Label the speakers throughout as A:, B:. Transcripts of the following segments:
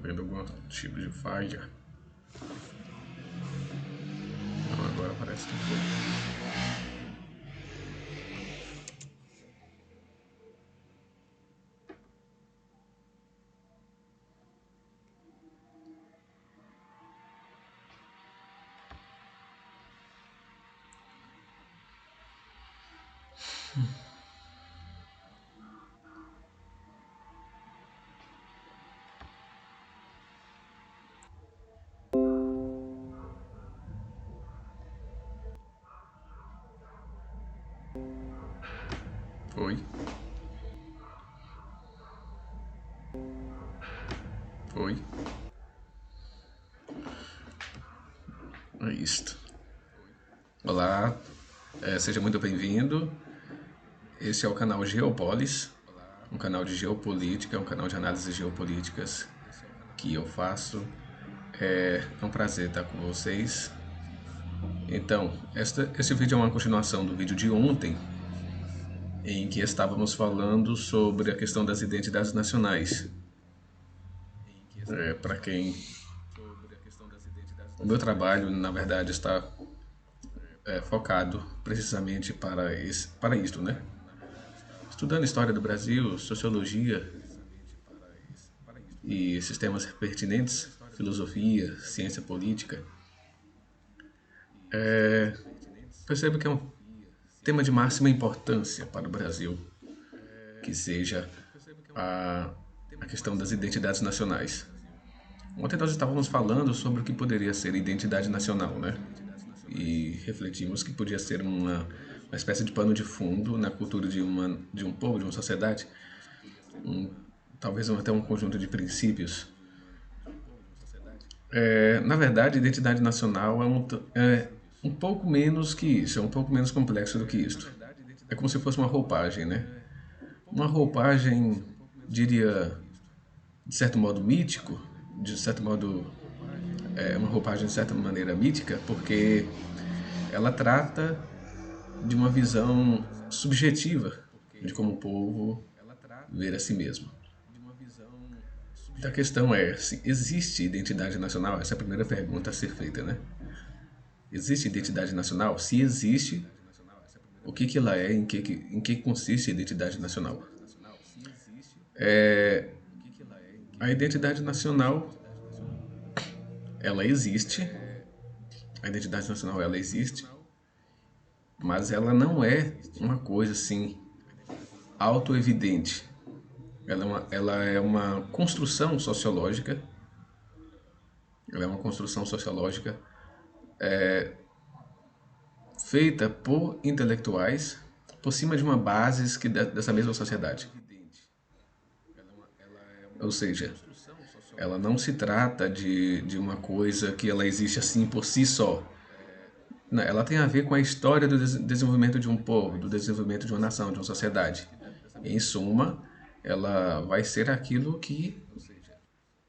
A: havendo algum tipo de falha. Não, agora parece que foi. Foi. Foi. É isto. Olá, seja muito bem-vindo. Esse é o canal Geopolis, um canal de geopolítica, um canal de análises geopolíticas que eu faço. É um prazer estar com vocês. Então, este vídeo é uma continuação do vídeo de ontem, em que estávamos falando sobre a questão das identidades nacionais. Para quem... O meu trabalho, na verdade, está focado precisamente para isto, né? Estudando história do Brasil, sociologia e sistemas pertinentes, filosofia, ciência política, percebo que é um tema de máxima importância para o Brasil, que seja a questão das identidades nacionais. Ontem nós estávamos falando sobre o que poderia ser identidade nacional, né? E refletimos que podia ser uma espécie de pano de fundo na cultura de um povo, de uma sociedade, talvez até um conjunto de princípios. Na verdade, identidade nacional é um pouco menos que isso, é um pouco menos complexo do que isto. É como se fosse uma roupagem, né? Uma roupagem, diria, de certo modo mítico, de certo modo, uma roupagem de certa maneira mítica, porque ela trata de uma visão subjetiva de como o povo ver a si mesmo. Então a questão é, se existe identidade nacional? Essa é a primeira pergunta a ser feita, né? Existe identidade nacional? Se existe, o que ela é, em que consiste a identidade nacional? A identidade nacional, ela existe, a identidade nacional ela existe, mas ela não é uma coisa assim autoevidente. Ela é uma construção sociológica, ela é uma construção sociológica feita por intelectuais por cima de uma base dessa mesma sociedade. Ou seja, ela não se trata de uma coisa que ela existe assim por si só. Não, ela tem a ver com a história do desenvolvimento de um povo, do desenvolvimento de uma nação, de uma sociedade. Em suma, ela vai ser aquilo que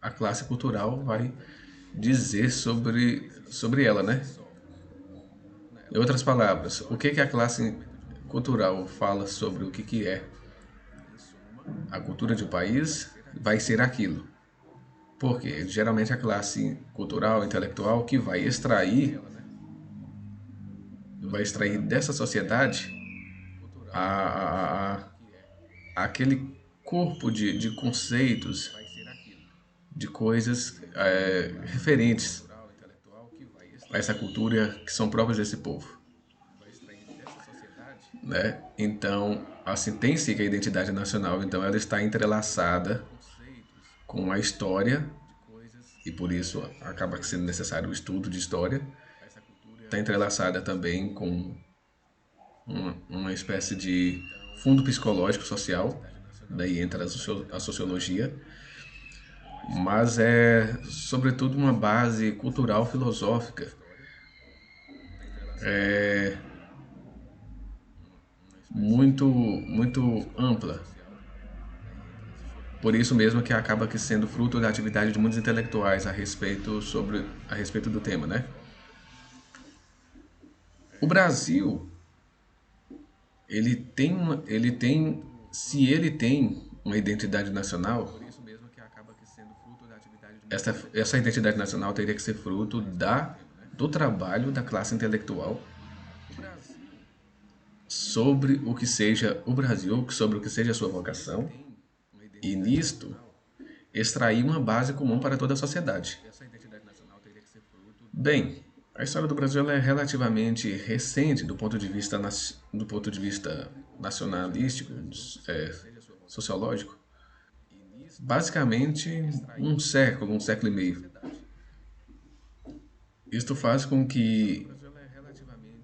A: a classe cultural vai dizer sobre ela, né? Em outras palavras, o que a classe cultural fala sobre o que é a cultura de um país vai ser aquilo. Porque geralmente a classe cultural, intelectual que vai extrair dessa sociedade aquele corpo de conceitos, de coisas referentes a essa cultura que são próprias desse povo, né? Então, assim, tem-se que a identidade nacional, então ela está entrelaçada com a história e por isso acaba sendo necessário o estudo de história. Está entrelaçada também com uma espécie de fundo psicológico social, daí entra a sociologia, mas é sobretudo uma base cultural filosófica muito ampla. Por isso mesmo que acaba que sendo fruto da atividade de muitos intelectuais a respeito do tema, né? O Brasil, se ele tem uma identidade nacional, essa identidade nacional teria que ser fruto do trabalho da classe intelectual sobre o que seja o Brasil, sobre o que seja a sua vocação, e nisto extrair uma base comum para toda a sociedade. Bem, a história do Brasil ela é relativamente recente do ponto de vista nacionalístico, sociológico. Basicamente, um século e meio. Isto faz com que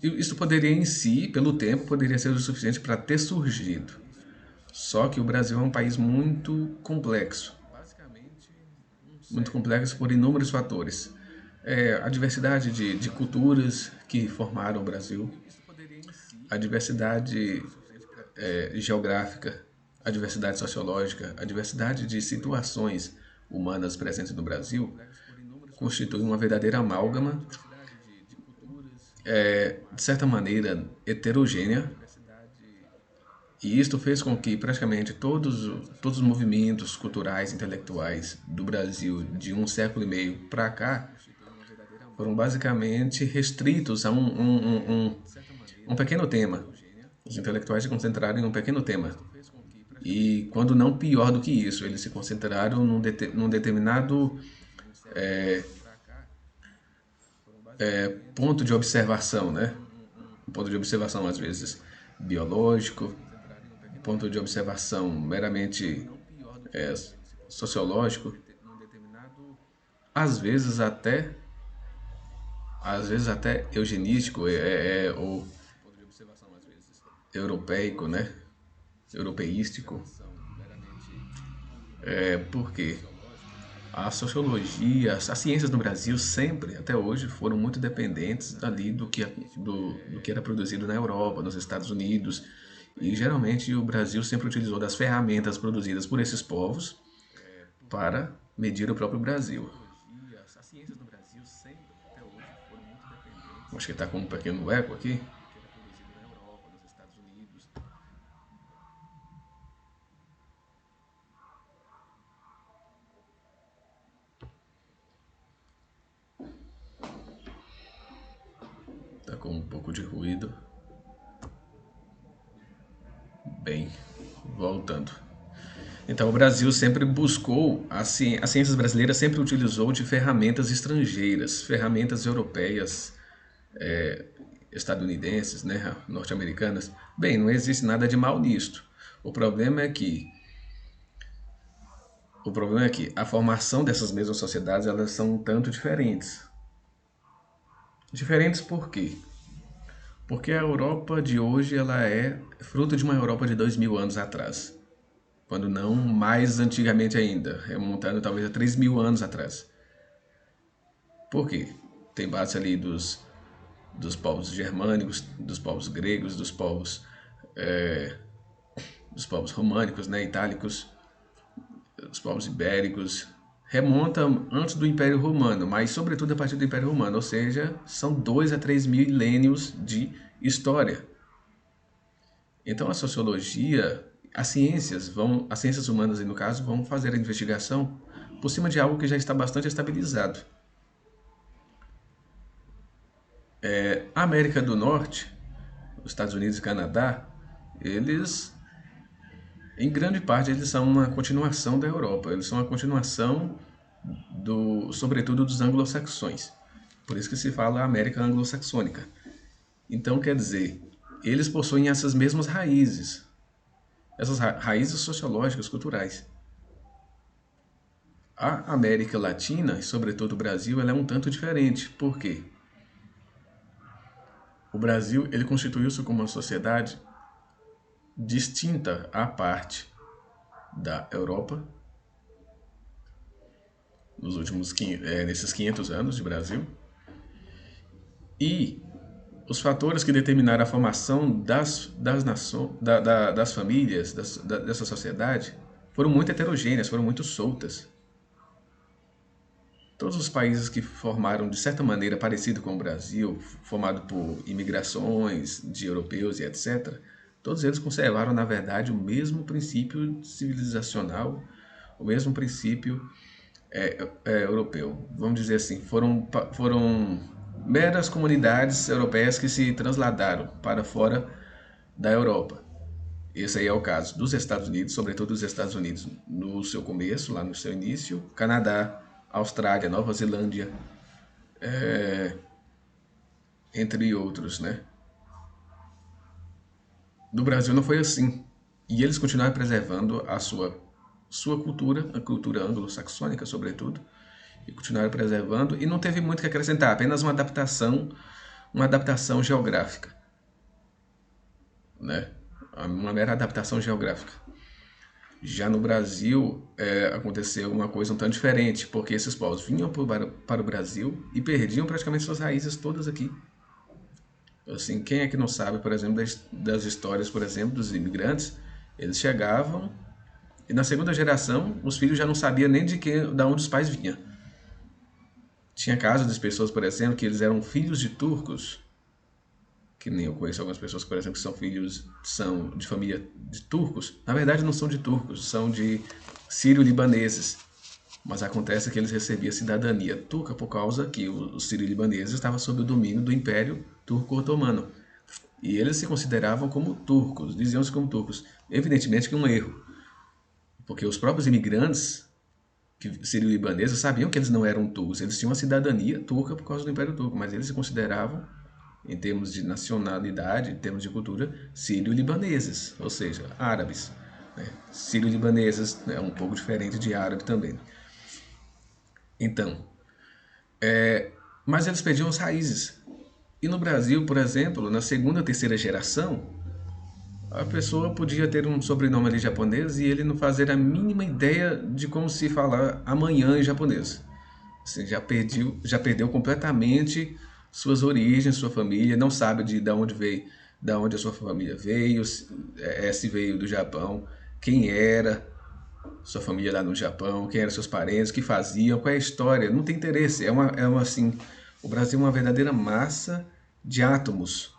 A: isso poderia em si, pelo tempo, poderia ser o suficiente para ter surgido. Só que o Brasil é um país muito complexo por inúmeros fatores. A diversidade de culturas que formaram o Brasil, a diversidade geográfica, a diversidade sociológica, a diversidade de situações humanas presentes no Brasil constitui uma verdadeira amálgama, de certa maneira heterogênea, e isto fez com que praticamente todos os movimentos culturais, intelectuais do Brasil de um século e meio para cá foram basicamente restritos a um pequeno tema. Os intelectuais se concentraram em um pequeno tema. E, quando não pior do que isso, eles se concentraram num determinado ponto de observação, né? Um ponto de observação, às vezes, biológico, um ponto de observação meramente é, sociológico, às vezes até, às vezes até eugenístico, ou europeico, né? Europeístico. Por quê? A sociologia, as ciências no Brasil sempre, até hoje, foram muito dependentes ali do que era produzido na Europa, nos Estados Unidos. E geralmente o Brasil sempre utilizou das ferramentas produzidas por esses povos para medir o próprio Brasil. Acho que está com um pequeno eco aqui. Está com um pouco de ruído. Bem, voltando. Então, o Brasil sempre buscou, as ciências brasileiras sempre utilizou de ferramentas estrangeiras, ferramentas europeias, estadunidenses, né, norte-americanas. Bem, não existe nada de mal nisto. O problema é que o problema é que a formação dessas mesmas sociedades elas são um tanto diferentes. Diferentes por quê? Porque a Europa de hoje ela é fruto de uma Europa de 2000 anos atrás, quando não mais antigamente ainda, remontando talvez a 3000 anos atrás. Por quê? Tem base ali dos povos germânicos, dos povos gregos, dos povos românicos, né, itálicos, dos povos ibéricos. Remonta antes do Império Romano, mas sobretudo a partir do Império Romano, ou seja, são 2 a 3 milênios de história. Então a sociologia, as ciências humanas no caso, vão fazer a investigação por cima de algo que já está bastante estabilizado. A América do Norte, os Estados Unidos e Canadá, eles, em grande parte, eles são uma continuação da Europa. Eles são uma continuação sobretudo dos anglo-saxões. Por isso que se fala América anglo-saxônica. Então, quer dizer, eles possuem essas raízes sociológicas, culturais. A América Latina, e sobretudo o Brasil, ela é um tanto diferente. Por quê? O Brasil ele constituiu-se como uma sociedade distinta à parte da Europa nesses 500 anos de Brasil. E os fatores que determinaram a formação das famílias, dessa sociedade, foram muito heterogêneas, foram muito soltas. Todos os países que formaram, de certa maneira, parecido com o Brasil, formado por imigrações de europeus e etc., todos eles conservaram, na verdade, o mesmo princípio civilizacional, o mesmo princípio europeu. Vamos dizer assim, foram meras comunidades europeias que se transladaram para fora da Europa. Esse aí é o caso dos Estados Unidos, sobretudo dos Estados Unidos no seu começo, lá no seu início, Canadá, Austrália, Nova Zelândia, entre outros, né? No Brasil não foi assim. E eles continuaram preservando a sua cultura, a cultura anglo-saxônica, sobretudo, e continuaram preservando, e não teve muito que acrescentar, apenas uma adaptação geográfica, né? Uma mera adaptação geográfica. Já no Brasil, aconteceu uma coisa um tanto diferente, porque esses povos vinham para o Brasil e perdiam praticamente suas raízes todas aqui. Assim, quem é que não sabe, por exemplo, das histórias, por exemplo, dos imigrantes? Eles chegavam e na segunda geração os filhos já não sabiam nem da onde os pais vinham. Tinha casos de pessoas, por exemplo, que eles eram filhos de turcos, que nem eu conheço algumas pessoas, por exemplo, que são de família de turcos. Na verdade, não são de turcos, são de sírio-libaneses. Mas acontece que eles recebiam cidadania turca por causa que os sírio-libaneses estavam sob o domínio do Império Turco-Otomano. E eles se consideravam como turcos, diziam-se como turcos. Evidentemente que é um erro, porque os próprios imigrantes sírio-libaneses sabiam que eles não eram turcos, eles tinham uma cidadania turca por causa do Império Turco, mas eles se consideravam, em termos de nacionalidade, em termos de cultura, sírio-libaneses, ou seja, árabes. Né? Sírio-libaneses é um pouco diferente de árabe também. Então, mas eles perdiam as raízes. E no Brasil, por exemplo, na segunda ou terceira geração, a pessoa podia ter um sobrenome ali japonês e ele não fazer a mínima ideia de como se falar amanhã em japonês. Assim, já perdeu completamente suas origens, sua família, não sabe de onde veio, da onde a sua família veio, se veio do Japão, quem era sua família lá no Japão, quem eram seus parentes, o que faziam, qual é a história, não tem interesse. Assim, o Brasil é uma verdadeira massa de átomos.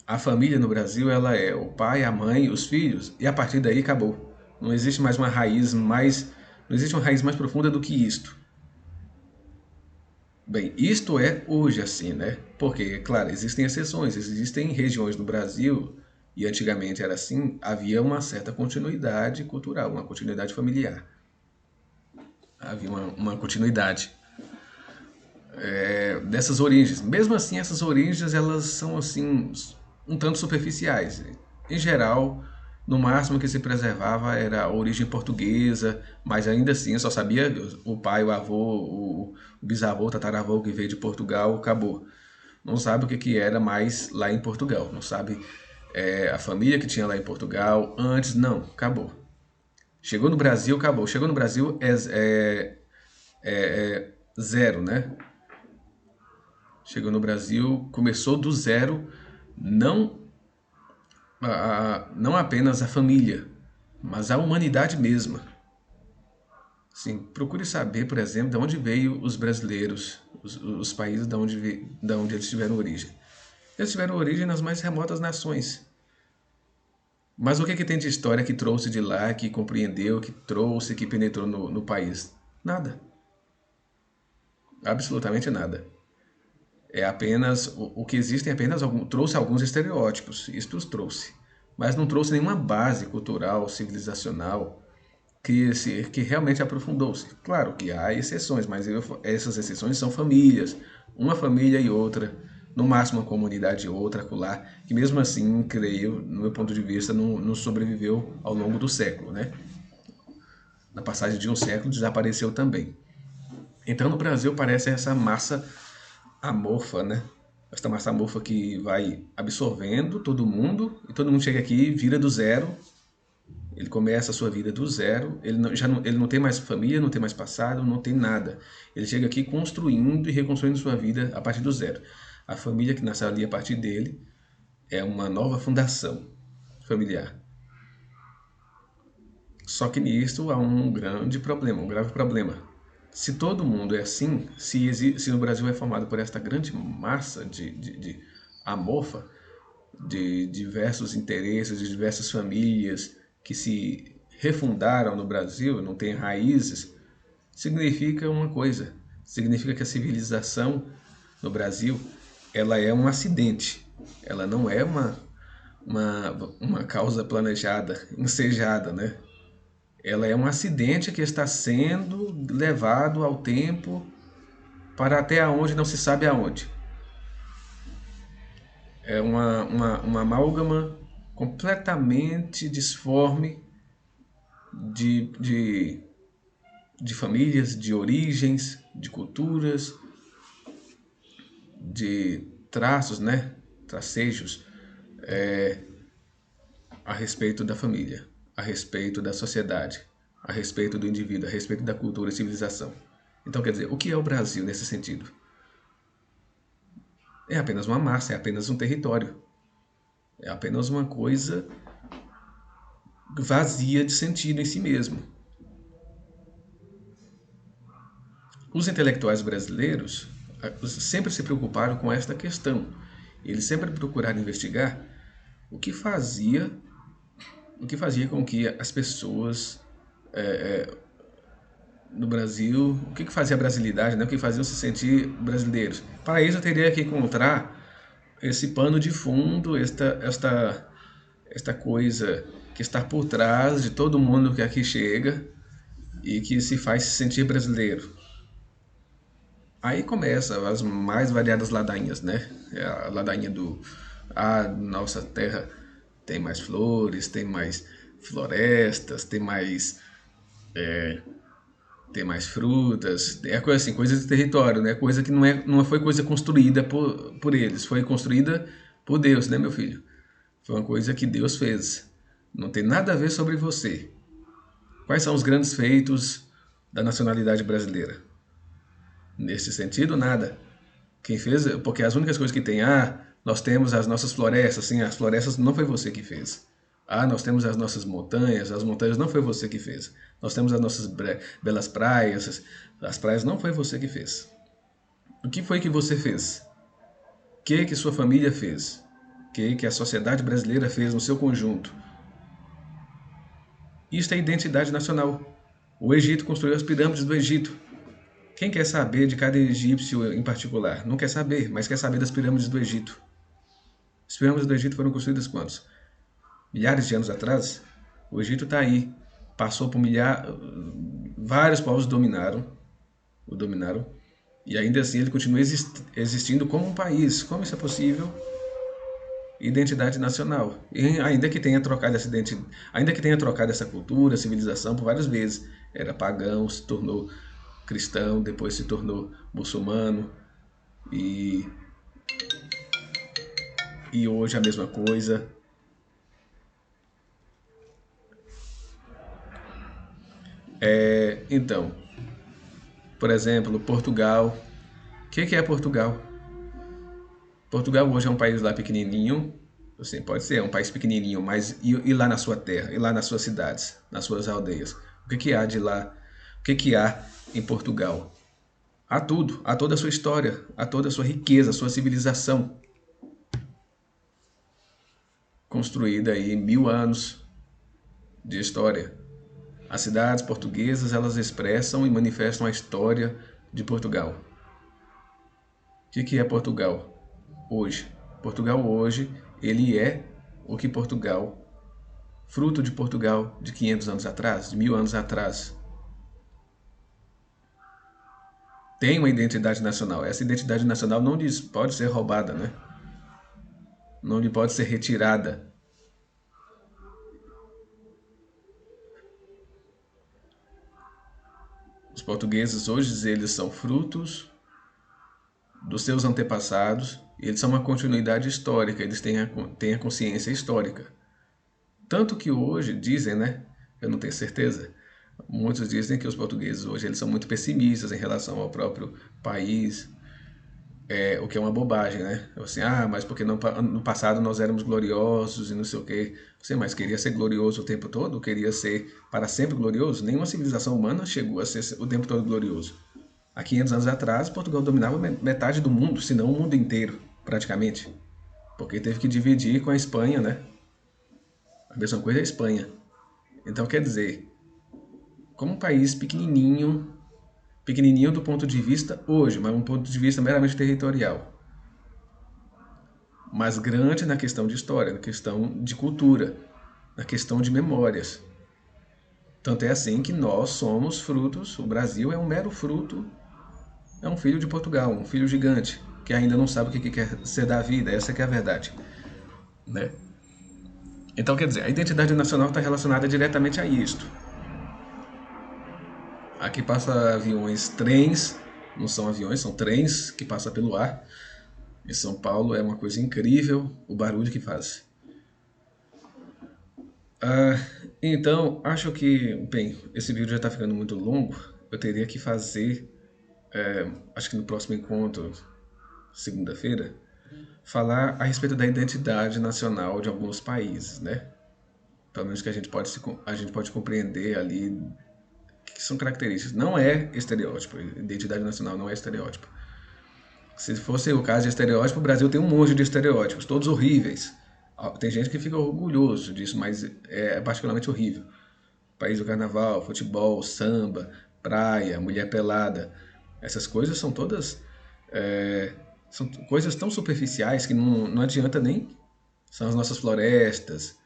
A: A família no Brasil, ela é o pai, a mãe, os filhos, e a partir daí acabou. Não existe mais não existe uma raiz mais profunda do que isto. Bem, isto é hoje assim, né? Porque, claro, existem exceções, existem regiões do Brasil, e antigamente era assim, havia uma certa continuidade cultural, uma continuidade familiar. Havia uma continuidade dessas origens. Mesmo assim, essas origens, elas são assim, um tanto superficiais. Em geral, no máximo que se preservava era a origem portuguesa, mas ainda assim só sabia o pai, o avô, o bisavô, o tataravô que veio de Portugal, acabou. Não sabe o que era mais lá em Portugal, não sabe a família que tinha lá em Portugal antes, não, acabou. Chegou no Brasil, acabou. Chegou no Brasil é zero, né? Chegou no Brasil, começou do zero, não, não apenas a família, mas a humanidade mesma. Sim, procure saber, por exemplo, de onde veio os brasileiros, os países de onde eles tiveram origem. Eles tiveram origem nas mais remotas nações. Mas o que tem de história que trouxe de lá, que compreendeu, que trouxe, que penetrou no país? Nada. Absolutamente nada. É apenas o que existem apenas trouxe alguns estereótipos, isto os trouxe, mas não trouxe nenhuma base cultural, civilizacional que realmente aprofundou-se. Claro que há exceções, mas essas exceções são famílias, uma família e outra, no máximo uma comunidade e outra acolá, que mesmo assim, creio, no meu ponto de vista, não sobreviveu ao longo do século, né? Na passagem de um século desapareceu também. Então no Brasil parece essa massa amorfa, né? Esta massa amorfa que vai absorvendo todo mundo e todo mundo chega aqui e vira do zero. Ele começa a sua vida do zero. Ele não tem mais família, não tem mais passado, não tem nada. Ele chega aqui construindo e reconstruindo sua vida a partir do zero. A família que nasceu ali a partir dele é uma nova fundação familiar. Só que nisso há um grande problema, um grave problema. Se todo mundo é assim, se o Brasil é formado por esta grande massa de amorfa, de diversos interesses, de diversas famílias que se refundaram no Brasil, não têm raízes, significa uma coisa. Significa que a civilização no Brasil, ela é um acidente. Ela não é uma causa planejada, ensejada, né? Ela é um acidente que está sendo levado ao tempo para até onde não se sabe aonde. É uma amálgama completamente disforme de, de, de famílias, de origens, de culturas, de traços, né? Tracejos a respeito da família, a respeito da sociedade, a respeito do indivíduo, a respeito da cultura e civilização. Então, quer dizer, o que é o Brasil nesse sentido? É apenas uma massa, é apenas um território, é apenas uma coisa vazia de sentido em si mesmo. Os intelectuais brasileiros sempre se preocuparam com esta questão. Eles sempre procuraram investigar o que fazia, o que fazia com que as pessoas no Brasil, o que fazia a brasilidade, né? O que fazia se sentir brasileiros. Para isso eu teria que encontrar esse pano de fundo, esta coisa que está por trás de todo mundo que aqui chega e que se faz se sentir brasileiro. Aí começa as mais variadas ladainhas, né? A ladainha do nossa terra tem mais flores, tem mais florestas, tem mais frutas, é coisa assim, coisa de território, né? Coisa que não foi coisa construída por eles, foi construída por Deus, né, meu filho? Foi uma coisa que Deus fez. Não tem nada a ver sobre você. Quais são os grandes feitos da nacionalidade brasileira? Nesse sentido, nada. Quem fez, porque as únicas coisas que tem, nós temos as nossas florestas, sim, as florestas não foi você que fez. Nós temos as nossas montanhas, as montanhas não foi você que fez. Nós temos as nossas belas praias, as praias não foi você que fez. O que foi que você fez? O que sua família fez? O que a sociedade brasileira fez no seu conjunto? Isto é identidade nacional. O Egito construiu as pirâmides do Egito. Quem quer saber de cada egípcio em particular? Não quer saber, mas quer saber das pirâmides do Egito. As pirâmides do Egito foram construídas quantos? Milhares de anos atrás? O Egito está aí. Passou por vários povos o dominaram, e ainda assim ele continua existindo como um país. Como isso é possível? Identidade nacional. E ainda que tenha trocado essa cultura, civilização por várias vezes. Era pagão, se tornou cristão, depois se tornou muçulmano e hoje a mesma coisa. Então, por exemplo, Portugal. O que é Portugal? Portugal hoje é um país lá pequenininho, assim, pode ser, é um país pequenininho, mas e lá na sua terra, e lá nas suas cidades, nas suas aldeias? O que há de lá? O que há em Portugal? Há tudo, há toda a sua história, há toda a sua riqueza, a sua civilização, construída aí em 1000 anos de história. As cidades portuguesas, elas expressam e manifestam a história de Portugal. O que é Portugal hoje? Portugal hoje, ele é o que Portugal, fruto de Portugal de 500 anos atrás, de 1000 anos atrás. Tem uma identidade nacional. Essa identidade nacional não pode ser roubada, né? Não lhe pode ser retirada. Os portugueses hoje, eles são frutos dos seus antepassados, e eles são uma continuidade histórica, eles têm a consciência histórica. Tanto que hoje dizem, né? Eu não tenho certeza. Muitos dizem que os portugueses hoje eles são muito pessimistas em relação ao próprio país, o que é uma bobagem, né? Assim, mas porque no passado nós éramos gloriosos e não sei o quê. Mas queria ser glorioso o tempo todo? Queria ser para sempre glorioso? Nenhuma civilização humana chegou a ser o tempo todo glorioso. Há 500 anos atrás, Portugal dominava metade do mundo, se não o mundo inteiro, praticamente. Porque teve que dividir com a Espanha, né? A mesma coisa é a Espanha. Então, quer dizer, como um país pequenininho, Pequenininho do ponto de vista hoje, mas um ponto de vista meramente territorial. Mas grande na questão de história, na questão de cultura, na questão de memórias. Tanto é assim que nós somos frutos, o Brasil é um mero fruto, é um filho de Portugal, um filho gigante, que ainda não sabe o que quer ser da vida, essa que é a verdade. Né? Então, quer dizer, a identidade nacional está relacionada diretamente a isto. Aqui passa aviões, trens, não são aviões, são trens que passam pelo ar. Em São Paulo é uma coisa incrível o barulho que faz. Então, acho que, bem, esse vídeo já está ficando muito longo. Eu teria que fazer, acho que no próximo encontro, segunda-feira, falar a respeito da identidade nacional de alguns países, né? Pelo menos que a gente pode compreender ali que são características. Não é estereótipo. Identidade nacional não é estereótipo. Se fosse o caso de estereótipo, o Brasil tem um monte de estereótipos, todos horríveis. Tem gente que fica orgulhoso disso, mas é particularmente horrível. País do carnaval, futebol, samba, praia, mulher pelada. Essas coisas são todas... são coisas tão superficiais que não adianta nem... São as nossas florestas.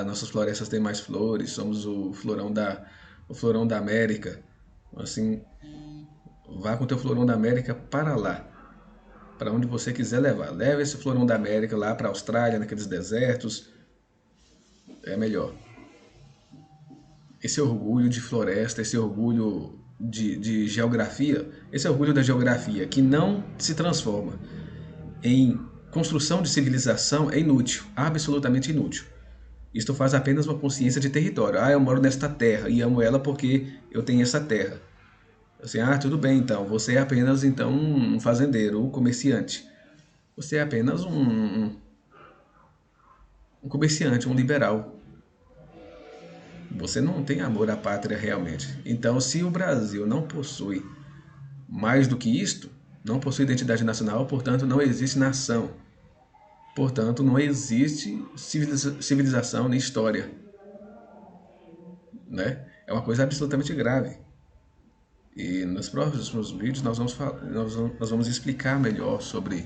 A: Nossas florestas têm mais flores, somos o florão da América. Assim, vá com o teu florão da América para lá. Para onde você quiser levar. Leve esse florão da América lá para a Austrália, naqueles desertos. É melhor. Esse orgulho de floresta, esse orgulho de geografia, esse orgulho da geografia que não se transforma em construção de civilização é inútil, absolutamente inútil. Isto faz apenas uma consciência de território. Eu moro nesta terra e amo ela porque eu tenho essa terra. Assim, tudo bem então, você é apenas então um fazendeiro, um comerciante. Você é apenas um comerciante, um liberal. Você não tem amor à pátria realmente. Então, se o Brasil não possui mais do que isto, não possui identidade nacional, portanto, não existe nação. Portanto, não existe civilização nem história. Né? É uma coisa absolutamente grave. E nos próximos vídeos nós vamos explicar melhor sobre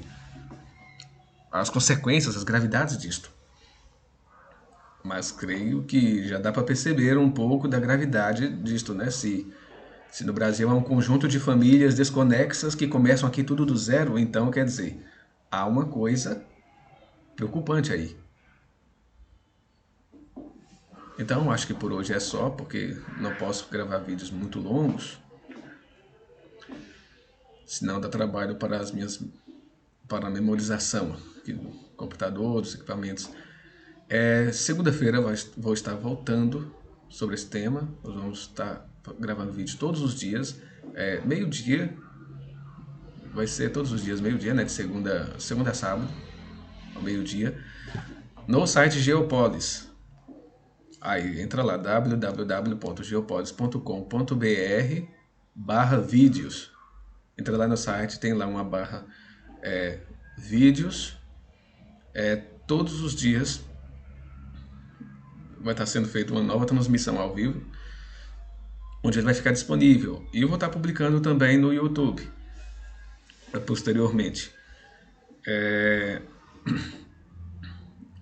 A: as consequências, as gravidades disto. Mas creio que já dá para perceber um pouco da gravidade disto, né? Se no Brasil há um conjunto de famílias desconexas que começam aqui tudo do zero, então quer dizer, há uma coisa preocupante aí. Então acho que por hoje é só, porque não posso gravar vídeos muito longos, senão dá trabalho para a memorização do computador, dos equipamentos. Segunda-feira vou estar voltando sobre esse tema. Nós vamos estar gravando vídeo todos os dias, meio-dia. Vai ser todos os dias, meio-dia, né? De segunda a sábado, ao meio-dia, no site Geopolis. Aí entra lá, www.geopolis.com.br/vídeos. Entra lá no site, tem lá uma barra vídeos. Todos os dias vai estar sendo feita uma nova transmissão ao vivo, onde ele vai ficar disponível. E eu vou estar publicando também no YouTube, posteriormente.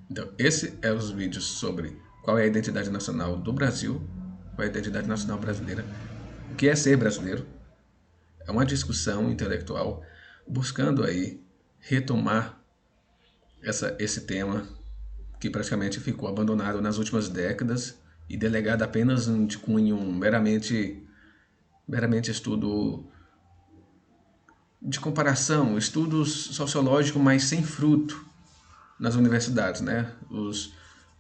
A: Então, esse é os vídeos sobre qual é a identidade nacional do Brasil, qual é a identidade nacional brasileira, o que é ser brasileiro. É uma discussão intelectual buscando aí retomar esse tema que praticamente ficou abandonado nas últimas décadas e delegado apenas de cunho meramente estudo de comparação, estudos sociológicos, mas sem fruto nas universidades, né?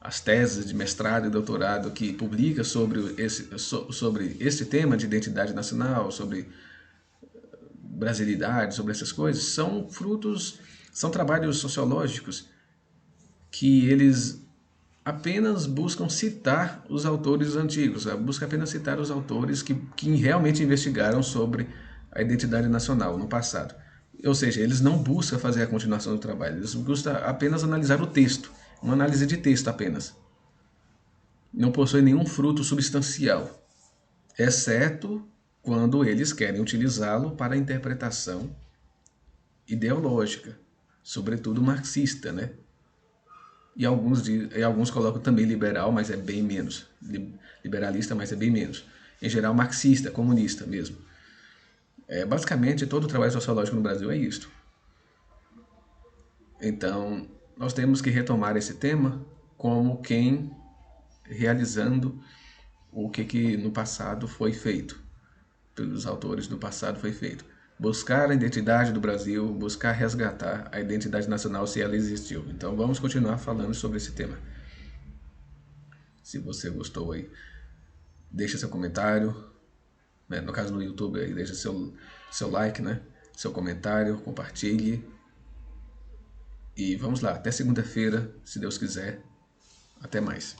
A: As teses de mestrado e doutorado que publica sobre esse tema de identidade nacional, sobre brasilidade, sobre essas coisas, são trabalhos sociológicos que eles apenas buscam citar os autores antigos, buscam apenas citar os autores que realmente investigaram sobre a identidade nacional no passado. Ou seja, eles não buscam fazer a continuação do trabalho, eles buscam apenas analisar o texto, uma análise de texto apenas. Não possui nenhum fruto substancial, exceto quando eles querem utilizá-lo para a interpretação ideológica, sobretudo marxista, né? E alguns colocam também liberal, mas é bem menos. Liberalista, mas é bem menos. Em geral, marxista, comunista mesmo. Basicamente, todo o trabalho sociológico no Brasil é isto. Então, nós temos que retomar esse tema como quem realizando o que no passado foi feito, pelos autores do passado foi feito. Buscar a identidade do Brasil, buscar resgatar a identidade nacional se ela existiu. Então vamos continuar falando sobre esse tema. Se você gostou aí, deixa seu comentário, né? No caso no YouTube aí, deixa seu like, né? Seu comentário, compartilhe. E vamos lá, até segunda-feira, se Deus quiser. Até mais.